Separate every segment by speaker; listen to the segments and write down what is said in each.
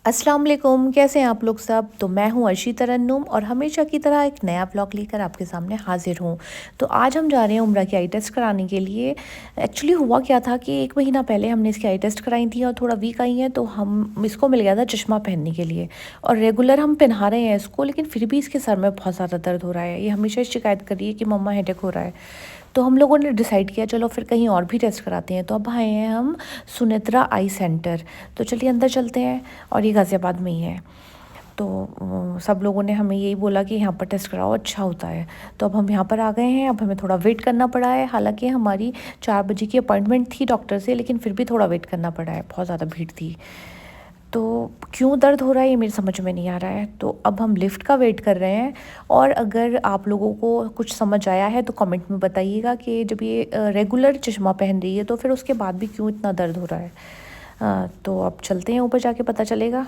Speaker 1: अस्सलाम वालेकुम, कैसे हैं आप लोग सब। तो मैं हूं अर्शी तरन्नुम और हमेशा की तरह एक नया व्लॉग लेकर आपके सामने हाजिर हूं। तो आज हम जा रहे हैं उम्रा की आई टेस्ट कराने के लिए। एक्चुअली हुआ क्या था कि 1 महीना पहले हमने इसकी आई टेस्ट कराई थी और थोड़ा वीक आई है, तो हम इसको मिल गया था चश्मा पहनने के लिए। और रेगुलर हम पहना रहे हैं इसको, लेकिन फिर भी इसके सर में बहुत ज़्यादा दर्द हो रहा है। ये हमेशा शिकायत कर रही है कि मम्मा हेडेक हो रहा है। तो हम लोगों ने डिसाइड किया चलो फिर कहीं और भी टेस्ट कराते हैं। तो अब आए हैं हम सुनेत्रा आई सेंटर। तो चलिए अंदर चलते हैं, और ये गाज़ियाबाद में ही है। तो सब लोगों ने हमें यही बोला कि यहाँ पर टेस्ट कराओ, अच्छा होता है। तो अब हम यहाँ पर आ गए हैं। अब हमें थोड़ा वेट करना पड़ा है, हालांकि हमारी 4 बजे की अपॉइंटमेंट थी डॉक्टर से, लेकिन फिर भी थोड़ा वेट करना पड़ा है, बहुत ज़्यादा भीड़ थी। तो क्यों दर्द हो रहा है ये मेरी समझ में नहीं आ रहा है। तो अब हम लिफ्ट का वेट कर रहे हैं। और अगर आप लोगों को कुछ समझ आया है तो कमेंट में बताइएगा कि जब ये रेगुलर चश्मा पहन रही है तो फिर उसके बाद भी क्यों इतना दर्द हो रहा है। तो अब चलते हैं ऊपर, जाके पता चलेगा।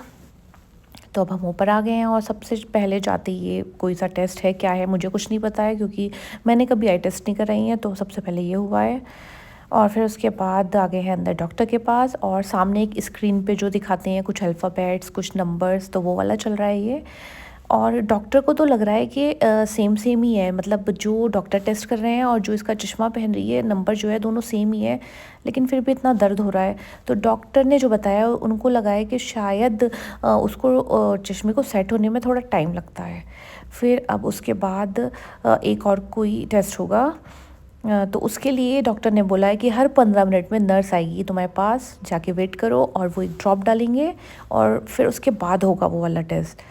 Speaker 1: तो अब हम ऊपर आ गए हैं, और सबसे पहले जाते ही ये कोई सा टेस्ट है क्या है मुझे कुछ नहीं पता है, क्योंकि मैंने कभी आई टेस्ट नहीं कराई है। तो सबसे पहले ये हुआ है, और फिर उसके बाद आ गए हैं अंदर डॉक्टर के पास। और सामने एक स्क्रीन पे जो दिखाते हैं कुछ अल्फ़ाबेट्स कुछ नंबर्स, तो वो वाला चल रहा है ये। और डॉक्टर को तो लग रहा है कि सेम सेम ही है, मतलब जो डॉक्टर टेस्ट कर रहे हैं और जो इसका चश्मा पहन रही है, नंबर जो है दोनों सेम ही है, लेकिन फिर भी इतना दर्द हो रहा है। तो डॉक्टर ने जो बताया उनको लगा है कि शायद उसको चश्मे को सेट होने में थोड़ा टाइम लगता है। फिर अब उसके बाद एक और कोई टेस्ट होगा। तो उसके लिए डॉक्टर ने बोला है कि हर 15 मिनट में नर्स आएगी तुम्हारे पास, जाके वेट करो, और वो एक ड्रॉप डालेंगे और फिर उसके बाद होगा वो वाला टेस्ट।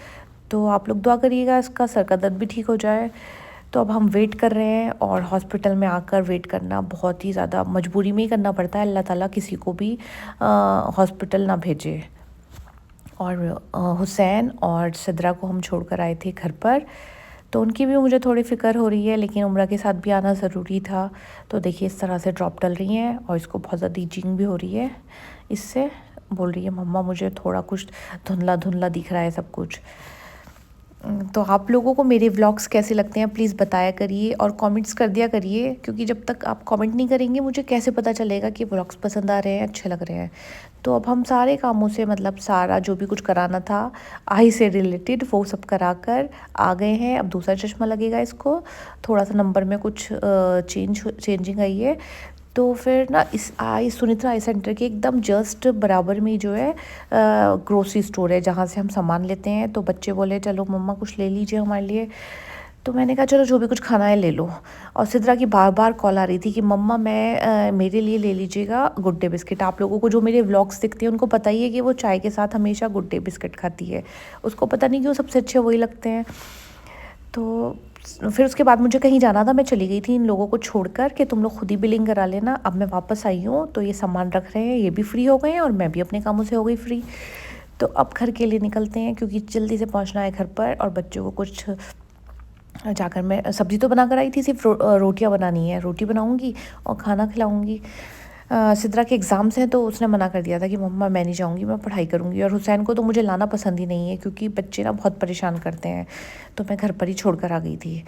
Speaker 1: तो आप लोग दुआ करिएगा इसका सर का दर्द भी ठीक हो जाए। तो अब हम वेट कर रहे हैं, और हॉस्पिटल में आकर वेट करना बहुत ही ज़्यादा मजबूरी में ही करना पड़ता है। अल्लाह ताला किसी को भी हॉस्पिटल ना भेजे। और हुसैन और सिद्रा को हम छोड़कर आए थे घर पर, तो उनकी भी मुझे थोड़ी फ़िक्र हो रही है, लेकिन उम्रा के साथ भी आना ज़रूरी था। तो देखिए इस तरह से ड्रॉप डल रही हैं, और इसको बहुत ज़्यादा ईचिंग भी हो रही है इससे। बोल रही है मम्मा मुझे थोड़ा कुछ धुंधला धुंधला दिख रहा है सब कुछ। तो आप लोगों को मेरे व्लॉग्स कैसे लगते हैं प्लीज़ बताया करिए, और कमेंट्स कर दिया करिए, क्योंकि जब तक आप कमेंट नहीं करेंगे मुझे कैसे पता चलेगा कि व्लॉग्स पसंद आ रहे हैं, अच्छे लग रहे हैं। तो अब हम सारे कामों से, मतलब सारा जो भी कुछ कराना था आई से रिलेटेड, वो सब करा कर आ गए हैं। अब दूसरा चश्मा लगेगा इसको, थोड़ा सा नंबर में कुछ चेंजिंग आई है। तो फिर ना इस सुनित्रा आई सेंटर के एकदम जस्ट बराबर में जो है ग्रोसरी स्टोर है, जहाँ से हम सामान लेते हैं। तो बच्चे बोले चलो मम्मा कुछ ले लीजिए हमारे लिए। तो मैंने कहा चलो जो भी कुछ खाना है ले लो। और सिद्रा की बार बार कॉल आ रही थी कि मम्मा मेरे लिए ले लीजिएगा गुड डे बिस्किट। आप लोगों को जो मेरे व्लॉग्स दिखते हैं उनको पता ही है कि वो चाय के साथ हमेशा गुड डे बिस्किट खाती है। उसको पता नहीं क्यों सबसे अच्छे वही लगते हैं। तो फिर उसके बाद मुझे कहीं जाना था, मैं चली गई थी इन लोगों को छोड़कर कि तुम लोग खुद ही बिलिंग करा लेना। अब मैं वापस आई हूँ, तो ये सामान रख रहे हैं, ये भी फ्री हो गए हैं और मैं भी अपने कामों से हो गई फ्री। तो अब घर के लिए निकलते हैं, क्योंकि जल्दी से पहुँचना है घर पर। और बच्चों को कुछ जाकर, मैं सब्ज़ी तो बना कर आई थी, सिर्फ रोटियाँ बनानी है, रोटी बनाऊँगी और खाना खिलाऊँगी। सिद्रा के एग्ज़ाम्स हैं, तो उसने मना कर दिया था कि मम्मा मैं नहीं जाऊँगी, मैं पढ़ाई करूँगी। और हुसैन को तो मुझे लाना पसंद ही नहीं है, क्योंकि बच्चे ना बहुत परेशान करते हैं। तो मैं घर पर ही छोड़ कर आ गई थी।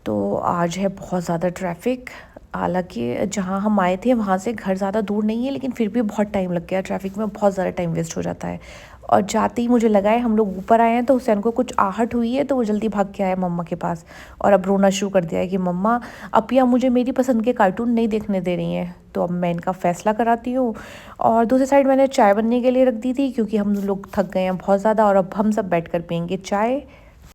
Speaker 1: तो आज है बहुत ज़्यादा ट्रैफिक। हालांकि जहाँ हम आए थे वहाँ से घर ज़्यादा दूर नहीं है, लेकिन फिर भी बहुत टाइम लग गया, ट्रैफिक में बहुत ज़्यादा टाइम वेस्ट हो जाता है। और जाते ही मुझे लगा है हम लोग ऊपर आए हैं, तो हुसैन को कुछ आहट हुई है, तो वो जल्दी भाग के आया मम्मा के पास। और अब रोना शुरू कर दिया है कि मम्मा अपिया मुझे मेरी पसंद के कार्टून नहीं देखने दे रही हैं। तो अब मैं इनका फ़ैसला कराती हूँ। और दूसरी साइड मैंने चाय बनने के लिए रख दी थी, क्योंकि हम लोग थक गए हैं बहुत ज़्यादा, और अब हम सब बैठ कर पियेंगे चाय।